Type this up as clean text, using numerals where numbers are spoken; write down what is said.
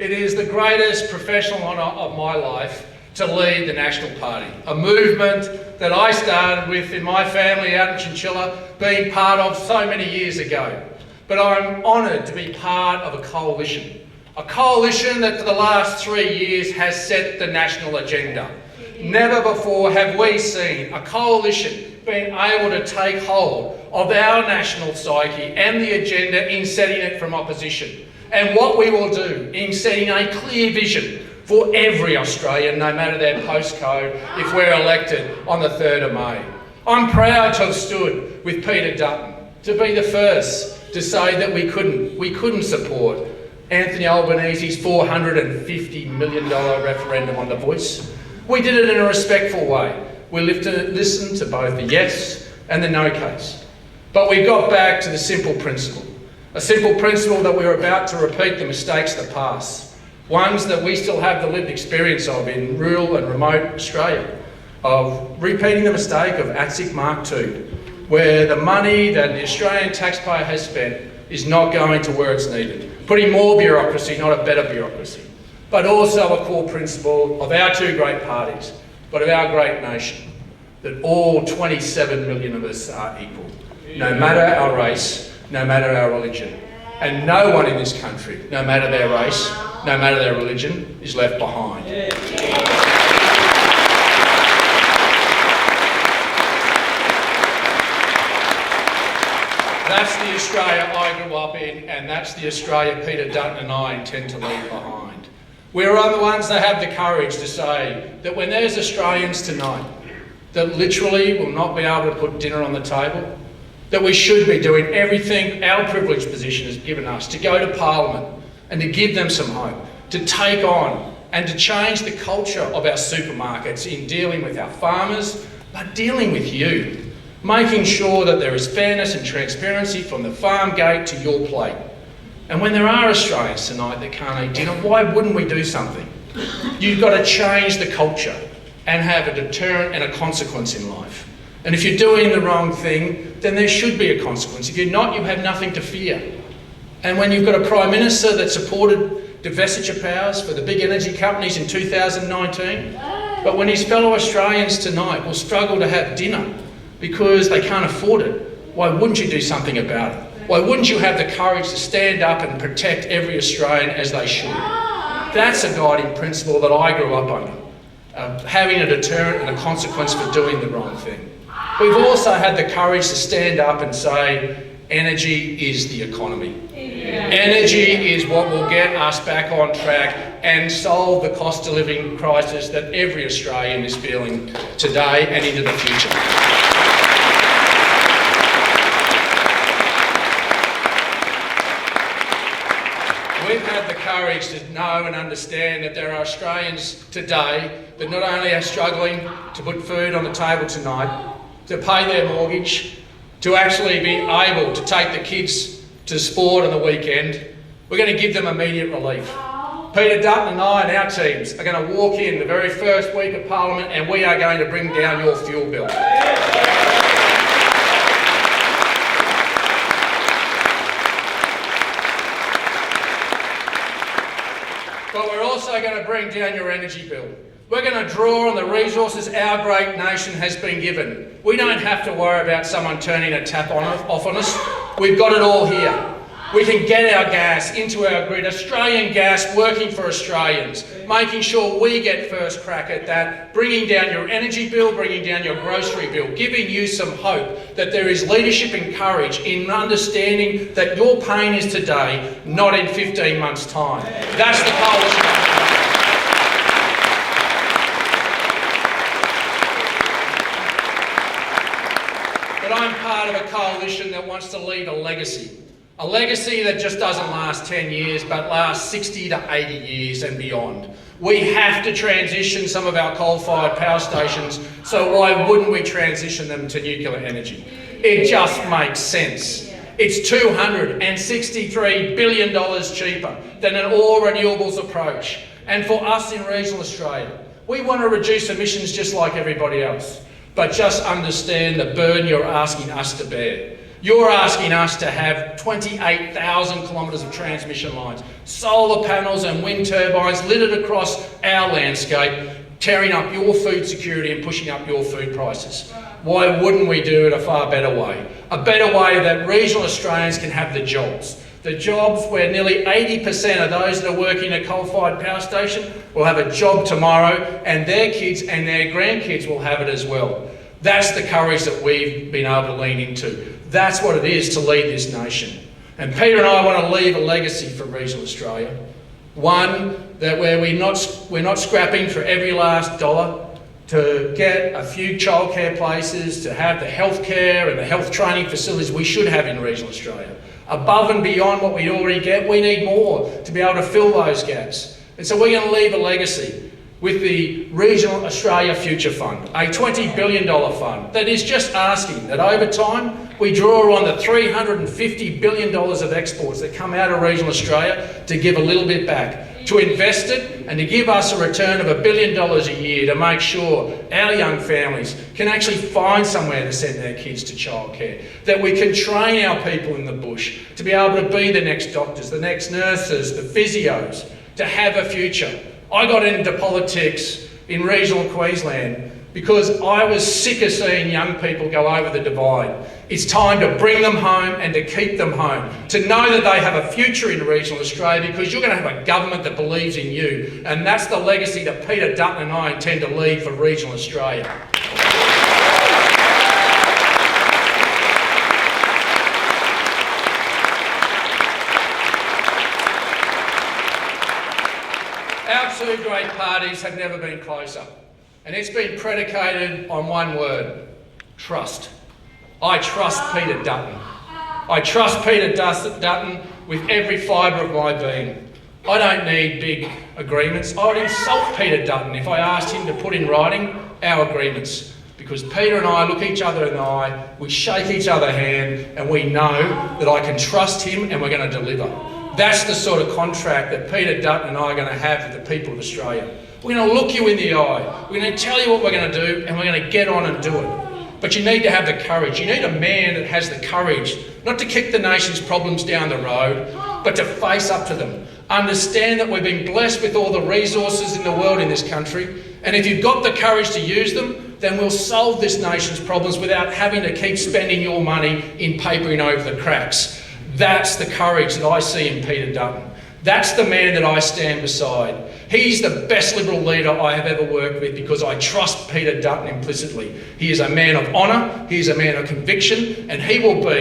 It is the greatest professional honour of my life to lead the National Party, a movement that I started with in my family out in Chinchilla, being part of so many years ago. But I'm honoured to be part of a coalition that for the last 3 years has set the national agenda. Never before have we seen a coalition being able to take hold of our national psyche and the agenda in setting it from opposition, and what we will do in setting a clear vision for every Australian, no matter their postcode, if we're elected on the 3rd of May. I'm proud to have stood with Peter Dutton, to be the first to say that we couldn't support Anthony Albanese's $450 million referendum on the voice. We did it in a respectful way. We listened to both the yes and the no case. But we got back to the simple principle. A simple principle that we were about to repeat the mistakes of the past. Ones that we still have the lived experience of in rural and remote Australia. Of repeating the mistake of ATSIC Mark II, where the money that the Australian taxpayer has spent is not going to where it's needed. Putting more bureaucracy, not a better bureaucracy. But also a core principle of our two great parties, but of our great nation, that all 27 million of us are equal, no matter our race, no matter our religion. And no one in this country, no matter their race, no matter their religion, is left behind. That's the Australia I grew up in, and that's the Australia Peter Dutton and I intend to leave behind. We're the ones that have the courage to say that when there's Australians tonight that literally will not be able to put dinner on the table, that we should be doing everything our privileged position has given us to go to Parliament and to give them some hope, to take on and to change the culture of our supermarkets in dealing with our farmers, but dealing with you, making sure that there is fairness and transparency from the farm gate to your plate. And when there are Australians tonight that can't eat dinner, why wouldn't we do something? You've got to change the culture and have a deterrent and a consequence in life. And if you're doing the wrong thing, then there should be a consequence. If you're not, you have nothing to fear. And when you've got a Prime Minister that supported divestiture powers for the big energy companies in 2019, but when his fellow Australians tonight will struggle to have dinner because they can't afford it, why wouldn't you do something about it? Why wouldn't you have the courage to stand up and protect every Australian as they should? That's a guiding principle that I grew up under, having a deterrent and a consequence for doing the wrong thing. We've also had the courage to stand up and say, energy is the economy. Energy is what will get us back on track and solve the cost of living crisis that every Australian is feeling today and into the future. We've had the courage to know and understand that there are Australians today that not only are struggling to put food on the table tonight, to pay their mortgage, to actually be able to take the kids to sport on the weekend. We're going to give them immediate relief. Peter Dutton and I and our teams are going to walk in the very first week of Parliament and we are going to bring down your fuel bill. But we're also going to bring down your energy bill. We're going to draw on the resources our great nation has been given. We don't have to worry about someone turning a tap off on us. We've got it all here. We can get our gas into our grid, Australian gas working for Australians, making sure we get first crack at that, bringing down your energy bill, bringing down your grocery bill, giving you some hope that there is leadership and courage in understanding that your pain is today, not in 15 months' time. That's the coalition. I'm part of a coalition that wants to leave a legacy that just doesn't last 10 years but lasts 60 to 80 years and beyond. We have to transition some of our coal-fired power stations, so why wouldn't we transition them to nuclear energy? It just makes sense. It's $263 billion cheaper than an all renewables approach. And for us in regional Australia, we want to reduce emissions just like everybody else. But just understand the burden you're asking us to bear. You're asking us to have 28,000 kilometres of transmission lines, solar panels and wind turbines littered across our landscape, tearing up your food security and pushing up your food prices. Why wouldn't we do it a far better way? A better way that regional Australians can have the jobs. The jobs where nearly 80% of those that are working at a coal-fired power station will have a job tomorrow, and their kids and their grandkids will have it as well. That's the courage that we've been able to lean into. That's what it is to lead this nation. And Peter and I want to leave a legacy for regional Australia. One that where we're not scrapping for every last dollar to get a few childcare places, to have the healthcare and the health training facilities we should have in regional Australia. Above and beyond what we already get, we need more to be able to fill those gaps. And so we're going to leave a legacy with the Regional Australia Future Fund, a $20 billion fund that is just asking that over time we draw on the $350 billion of exports that come out of regional Australia to give a little bit back, to invest it and to give us a return of $1 billion a year to make sure our young families can actually find somewhere to send their kids to childcare, that we can train our people in the bush to be able to be the next doctors, the next nurses, the physios, to have a future. I got into politics in regional Queensland because I was sick of seeing young people go over the divide. It's time to bring them home and to keep them home, to know that they have a future in regional Australia, because you're going to have a government that believes in you, and that's the legacy that Peter Dutton and I intend to leave for regional Australia. Our two great parties have never been closer, and it's been predicated on one word: trust. I trust Peter Dutton. I trust Peter Dutton with every fibre of my being. I don't need big agreements. I would insult Peter Dutton if I asked him to put in writing our agreements, because Peter and I look each other in the eye, we shake each other's hand, and we know that I can trust him and we're going to deliver. That's the sort of contract that Peter Dutton and I are going to have with the people of Australia. We're going to look you in the eye, we're going to tell you what we're going to do, and we're going to get on and do it. But you need to have the courage. You need a man that has the courage, not to kick the nation's problems down the road, but to face up to them. Understand that we've been blessed with all the resources in the world in this country, and if you've got the courage to use them, then we'll solve this nation's problems without having to keep spending your money in papering over the cracks. That's the courage that I see in Peter Dutton. That's the man that I stand beside. He's the best Liberal leader I have ever worked with, because I trust Peter Dutton implicitly. He is a man of honour, he is a man of conviction, and he will be